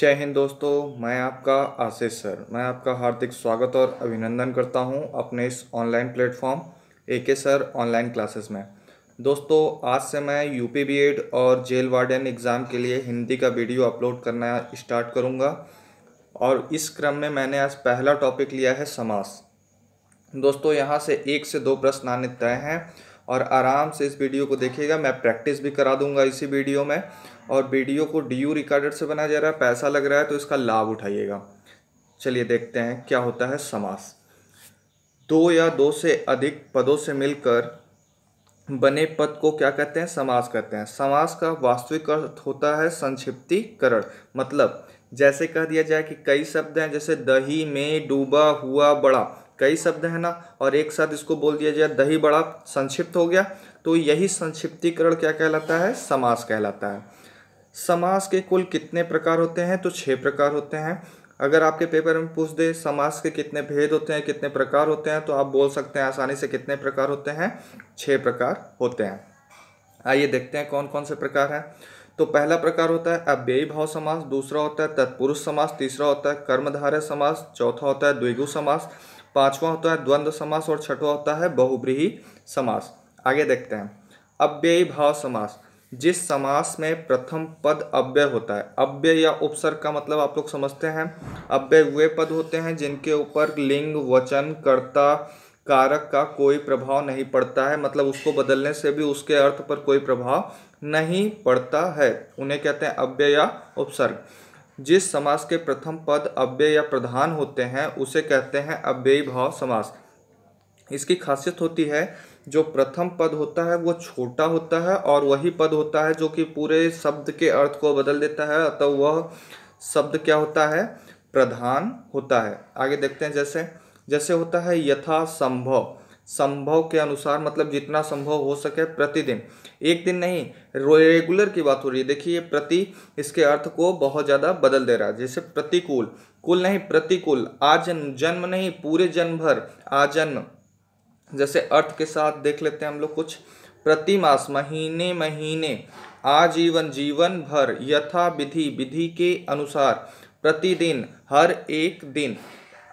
जय हिंद दोस्तों, मैं आपका आशीष सर। मैं आपका हार्दिक स्वागत और अभिनंदन करता हूं अपने इस ऑनलाइन प्लेटफॉर्म एके सर ऑनलाइन क्लासेस में। दोस्तों, आज से मैं यूपी बीएड और जेल वार्डन एग्ज़ाम के लिए हिंदी का वीडियो अपलोड करना स्टार्ट करूंगा और इस क्रम में मैंने आज पहला टॉपिक लिया है समास। दोस्तों, यहाँ से 1 से 2 प्रश्न आने तय हैं और आराम से इस वीडियो को देखिएगा। मैं प्रैक्टिस भी करा दूंगा इसी वीडियो में और वीडियो को डीयू रिकॉर्डेड से बनाया जा रहा है, पैसा लग रहा है, तो इसका लाभ उठाइएगा। चलिए देखते हैं क्या होता है समास। 2 या 2 से अधिक पदों से मिलकर बने पद को क्या कहते हैं? समास कहते हैं। समास का वास्तविक अर्थ होता है संक्षिप्तीकरण। मतलब जैसे कह दिया जाए कि कई शब्द हैं, जैसे दही में डूबा हुआ बड़ा, कई शब्द हैं ना, और एक साथ इसको बोल दिया जाए दही बड़ा, संक्षिप्त हो गया, तो यही संक्षिप्तीकरण क्या कहलाता है? समास कहलाता है। समास के कुल कितने प्रकार होते हैं? तो 6 प्रकार होते हैं। अगर आपके पेपर में पूछ दे समास के कितने भेद होते हैं, कितने प्रकार होते हैं, तो आप बोल सकते हैं आसानी से कितने प्रकार होते हैं? 6 प्रकार होते हैं। आइए देखते हैं कौन कौन से प्रकार हैं। तो पहला प्रकार होता है अव्ययी भाव समास, दूसरा होता है तत्पुरुष समास, तीसरा होता है कर्मधारय समास, चौथा होता है द्विगु समास, पांचवा होता है द्वंद्व समास और छठवां होता है बहुव्रीहि समास। आगे देखते हैं अव्ययी भाव समास। जिस समास में प्रथम पद अव्यय होता है, अव्यय या उपसर्ग का मतलब आप लोग समझते हैं। अव्यय वे पद होते हैं जिनके ऊपर लिंग, वचन, कर्ता, कारक का कोई प्रभाव नहीं पड़ता है, मतलब उसको बदलने से भी उसके अर्थ पर कोई प्रभाव नहीं पड़ता है, उन्हें कहते हैं अव्यय या उपसर्ग। जिस समास के प्रथम पद अव्यय या प्रधान होते हैं उसे कहते हैं अव्ययी भाव समास। इसकी खासियत होती है जो प्रथम पद होता है वो छोटा होता है और वही पद होता है जो कि पूरे शब्द के अर्थ को बदल देता है, अतः वह शब्द क्या होता है? प्रधान होता है। आगे देखते हैं जैसे जैसे होता है यथा संभव, संभव के अनुसार, मतलब जितना संभव हो सके प्रतिदिन, एक दिन नहीं, रेगुलर की बात हो रही है। देखिए प्रति इसके अर्थ को बहुत ज़्यादा बदल दे रहा है। जैसे प्रतिकूल, कुल नहीं प्रतिकूल, आजन्म, जन्म नहीं पूरे जन्म भर, आजन्म। जैसे अर्थ के साथ देख लेते हैं हम लोग कुछ। प्रतिमास, महीने महीने, आजीवन, जीवन भर, यथा विधि, विधि के अनुसार, प्रतिदिन, हर एक दिन।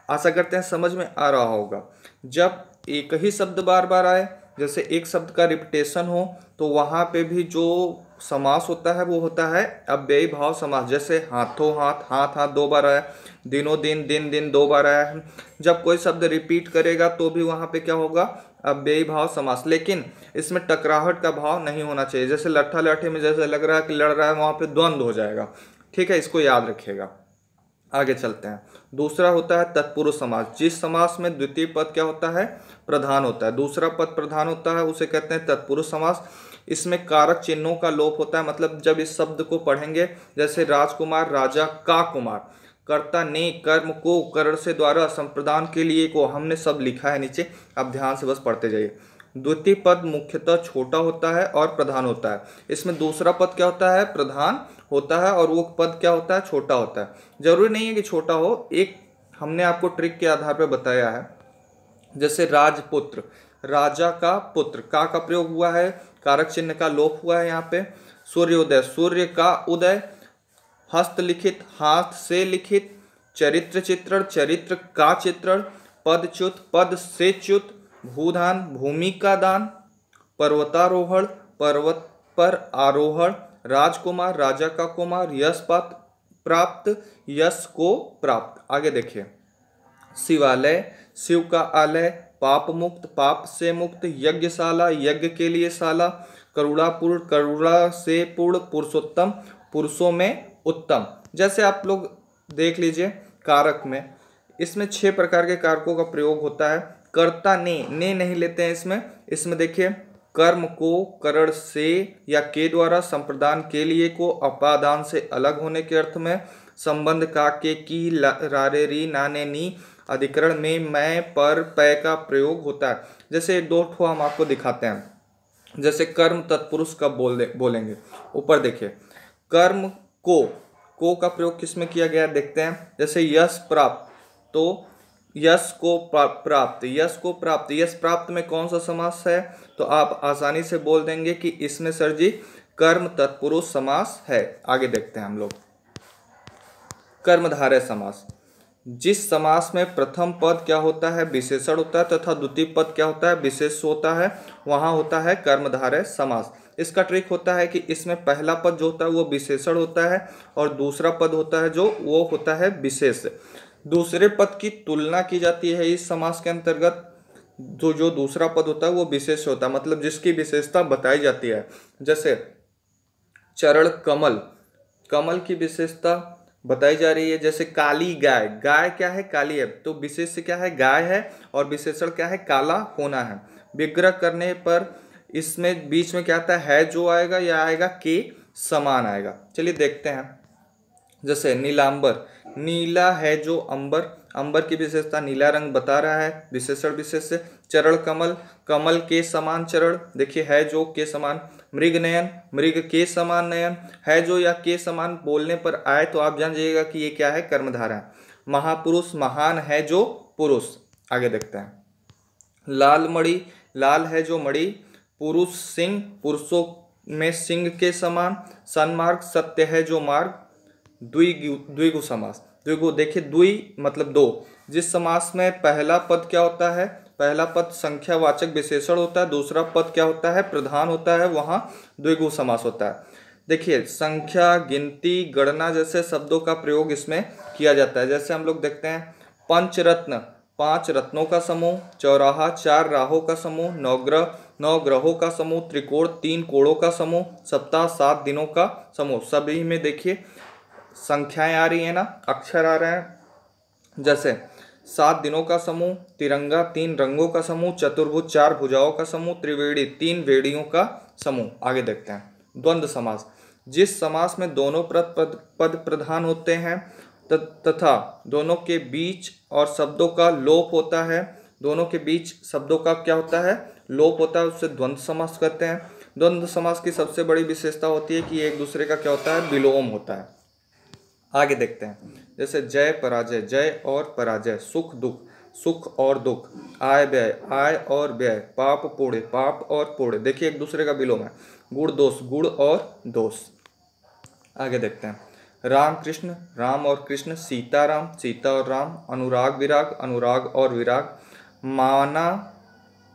आशा करते हैं समझ में आ रहा होगा। जब एक ही शब्द बार बार आए, जैसे एक शब्द का रिपीटेशन हो, तो वहाँ पे भी जो समास होता है वो होता है अव्ययी भाव समास। जैसे हाथों हाथ, हाथ हाथ 2 बार आया, दिनों दिन, दिन दिन 2 बार आया है। जब कोई शब्द रिपीट करेगा तो भी वहाँ पे क्या होगा? अव्ययी भाव समास। लेकिन इसमें टकराहट का भाव नहीं होना चाहिए। जैसे लट्ठा लाठी में जैसे लग रहा है कि लड़ रहा है, वहाँ पे द्वंद्व हो जाएगा। ठीक है, इसको याद रखिएगा। आगे चलते हैं। दूसरा होता है तत्पुरुष समास। जिस समास में द्वितीय पद क्या होता है? प्रधान होता है, दूसरा पद प्रधान होता है, उसे कहते हैं तत्पुरुष समास। इसमें कारक चिन्हों का लोप होता है, मतलब जब इस शब्द को पढ़ेंगे, जैसे राजकुमार, राजा का कुमार, कर्ता ने, कर्म को, करण से, द्वारा, संप्रदान के लिए को, हमने सब लिखा है नीचे, आप ध्यान से बस पढ़ते जाइए। द्वितीय पद मुख्यतः छोटा होता है और प्रधान होता है। इसमें दूसरा पद क्या होता है? प्रधान होता है और वो पद क्या होता है? छोटा होता है। जरूरी नहीं है कि छोटा हो, एक हमने आपको ट्रिक के आधार पर बताया है। जैसे राजपुत्र, राजा का पुत्र, का प्रयोग हुआ है, कारक चिन्ह का लोप हुआ है यहाँ पे। सूर्योदय, सूर्य का उदय। हस्तलिखित, हाथ से लिखित। चरित्र चित्रण, चरित्र का चित्रण। पदच्युत, पद से च्युत। भूदान, भूमि का दान। पर्वतारोहण, पर्वत पर आरोहण। राजकुमार, राजा का कुमार। यश प्राप्त, यश को प्राप्त। आगे देखिए शिवालय, शिव का आलय। पाप मुक्त, पाप से मुक्त। यज्ञशाला, यज्ञ के लिए शाला। करुणापूर्ण, करुणा से पूर्ण। पुरुषोत्तम, पुरुषों में उत्तम। जैसे आप लोग देख लीजिए कारक में, इसमें 6 प्रकार के कारकों का प्रयोग होता है। कर्ता ने नहीं लेते हैं इसमें देखिए कर्म को, करण से या के द्वारा, संप्रदान के लिए को, अपादान से अलग होने के अर्थ में, संबंध का, के, की, रारे, री, नाने, नी, अधिकरण में, मैं, पर, पै का प्रयोग होता है। जैसे 2 ठो हम आपको दिखाते हैं। जैसे कर्म तत्पुरुष कब बोलेंगे, ऊपर देखिए कर्म को का प्रयोग किस में किया गया देखते हैं। जैसे यश प्राप्त, तो यश को प्राप्त, यश को प्राप्त, यश प्राप्त में कौन सा समास है? तो आप आसानी से बोल देंगे कि इसमें सर जी कर्म तत्पुरुष समास है। आगे देखते हैं हम लोग। कर्मधारय समास। जिस समास में प्रथम पद क्या होता है, विशेषण होता है, तथा द्वितीय पद क्या होता है, विशेष होता है, वहां होता है कर्मधारय समास। इसका ट्रिक होता है कि इसमें पहला पद जो होता है वो विशेषण होता है और दूसरा पद होता है जो वो होता है विशेष। दूसरे पद की तुलना की जाती है इस समास के अंतर्गत। जो दूसरा पद होता है वो विशेष होता है, मतलब जिसकी विशेषता बताई जाती है। जैसे चरण कमल, कमल की विशेषता बताई जा रही है। जैसे काली गाय, गाय क्या है, काली है, तो विशेष क्या है, गाय है, और विशेषण क्या है, काला होना है। विग्रह करने पर इसमें बीच में क्या आता है जो आएगा, या आएगा के समान आएगा। चलिए देखते हैं। जैसे नीलांबर, नीला है जो अंबर, अंबर की विशेषता नीला रंग बता रहा है, विशेषण विशेष। चरण कमल, कमल के समान चरण, देखिए है जो के समान। मृग नयन, मृग के समान नयन, है जो या के समान बोलने पर आए तो आप जान जाइएगा कि ये क्या है, कर्मधारय है। महापुरुष, महान है जो पुरुष। आगे देखते हैं। लाल मणि, लाल है जो मणि, पुरुष सिंह, पुरुषों में सिंह के समान। सन्मार्ग, सत्य है जो मार्ग। द्विगु समास, द्विगु देखिए द्वि मतलब दो। जिस समास में पहला पद क्या होता है, पहला पद संख्यावाचक विशेषण होता है, दूसरा पद क्या होता है, प्रधान होता है, वहां द्विगु समास होता है। देखिए संख्या, गिनती, गणना जैसे शब्दों का प्रयोग इसमें किया जाता है। जैसे हम लोग देखते हैं पंचरत्न, 5 रत्नों का समूह। चौराहा, 4 राहों का समूह। नवग्रह, 9 ग्रहों का समूह। त्रिकोण, 3 कोणों का समूह। सप्ताह, 7 दिनों का समूह। सभी में देखिए संख्याएं आ रही है ना, अक्षर आ रहे हैं। जैसे 7 दिनों का समूह। तिरंगा, 3 रंगों का समूह। चतुर्भुज, 4 भुजाओं का समूह। त्रिवेणी, 3 वेड़ियों का समूह। आगे देखते हैं। द्वंद्व समास, जिस समास में दोनों पद प्रधान होते हैं तथा दोनों के बीच और शब्दों का लोप होता है, दोनों के बीच शब्दों का क्या होता है, लोप होता है, उससे द्वंद्व समास कहते हैं। द्वंद्व समास की सबसे बड़ी विशेषता होती है कि एक दूसरे का क्या होता है, विलोम होता है। आगे देखते हैं। जैसे जय पराजय, जय और पराजय। सुख दुख, सुख और दुख। आय व्यय, आय और व्यय। पाप पुण्य, पाप और पुण्य, देखिए एक दूसरे का विलोम है। गुण दोष, गुण और दोष। आगे देखते हैं। राम कृष्ण, राम और कृष्ण। सीता राम, सीता और राम। अनुराग विराग, अनुराग और विराग। माना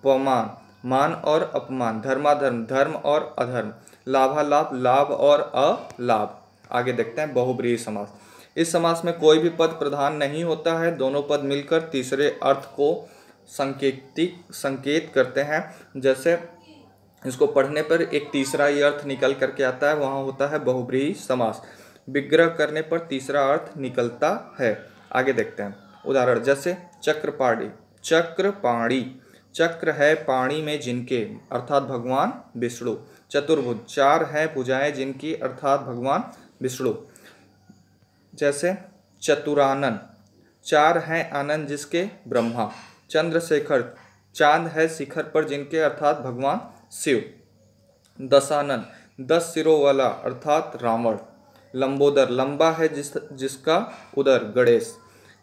पमान, मान और अपमान। धर्माधर्म, धर्म और अधर्म। लाभालाभ, लाभ और अलाभ। आगे देखते हैं बहुब्रीहि समास। इस समास में कोई भी पद प्रधान नहीं होता है, दोनों पद मिलकर तीसरे अर्थ को संकेत करते हैं। जैसे इसको पढ़ने पर एक तीसरा ही अर्थ निकल करके आता है, वहां होता है बहुब्रीहि समास। विग्रह करने पर तीसरा अर्थ निकलता है। आगे देखते हैं उदाहरण। जैसे चक्रपाणी, चक्रपाणी, चक्र है पाणी में जिनके, अर्थात भगवान विष्णु। चतुर्भुज, 4 हैं भुजाएं जिनकी, अर्थात भगवान विष्णु। जैसे चतुरानन, 4 हैं आनंद जिसके, ब्रह्मा। चंद्रशेखर, चांद है शिखर पर जिनके, अर्थात भगवान शिव। दशानन, 10 सिरों वाला, अर्थात रावण। लंबोदर, लंबा है जिसका उदर, गणेश।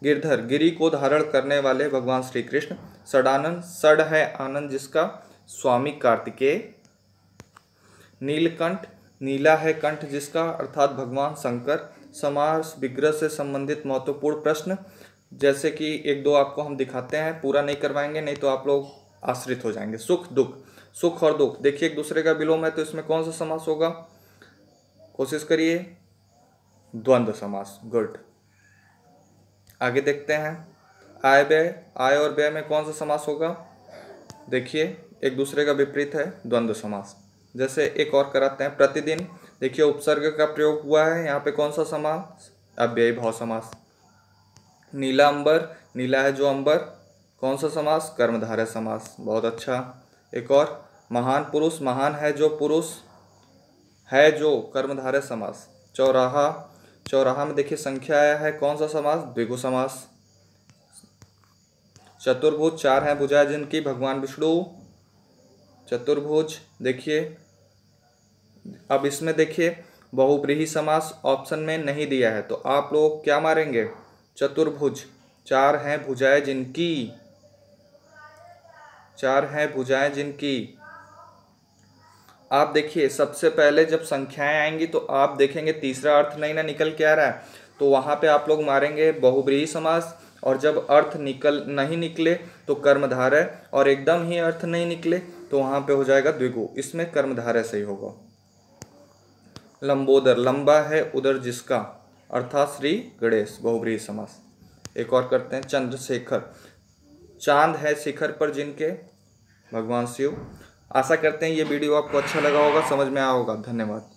गिरधर, गिरि को धारण करने वाले, भगवान श्री कृष्ण। षडानन, षड है आनंद जिसका, स्वामी कार्तिकेय। नीलकंठ, नीला है कंठ जिसका, अर्थात भगवान शंकर। समास विग्रह से संबंधित महत्वपूर्ण प्रश्न, जैसे कि एक दो आपको हम दिखाते हैं, पूरा नहीं करवाएंगे नहीं तो आप लोग आश्रित हो जाएंगे। सुख दुख, सुख और दुख देखिए एक दूसरे का विलोम है, तो इसमें कौन सा समास होगा, कोशिश करिए। द्वंद्व समास, गुड। आगे देखते हैं। आय व्यय, आय और व्यय में कौन सा समास होगा, देखिए एक दूसरे का विपरीत है, द्वंद्व समास। जैसे एक और कराते हैं। प्रतिदिन, देखिए उपसर्ग का प्रयोग हुआ है, यहाँ पे कौन सा समास, अव्ययी भाव समास। नीला अंबर, नीला है जो अंबर, कौन सा समास, कर्मधारय समास, बहुत अच्छा। एक और। महान पुरुष, महान है जो पुरुष, है जो, कर्मधारय समास। चौराहा, चौराहा में देखिए संख्या आया है, कौन सा समास, द्विगु समास। चतुर्भुज, 4 हैं भुजाएं जिनकी, भगवान विष्णु। चतुर्भुज देखिए। अब इसमें देखिए बहुब्रीहि समास ऑप्शन में नहीं दिया है, तो आप लोग क्या मारेंगे, चतुर्भुज, 4 हैं भुजाएं जिनकी, 4 हैं भुजाएं जिनकी। आप देखिए सबसे पहले जब संख्याएं आएंगी तो आप देखेंगे तीसरा अर्थ नहीं ना निकल के आ रहा है, तो वहाँ पे आप लोग मारेंगे बहुब्रीहि समास, और जब अर्थ नहीं निकले तो कर्मधारय, और एकदम ही अर्थ नहीं निकले तो वहाँ पे हो जाएगा द्विगु। इसमें कर्मधारय सही होगा। लंबोदर, लंबा है उदर जिसका, अर्थात श्री गणेश, बहुब्रीहि समास। एक और करते हैं। चंद्रशेखर, चांद है शिखर पर जिनके, भगवान शिव। आशा करते हैं ये वीडियो आपको अच्छा लगा होगा, समझ में आया होगा। धन्यवाद।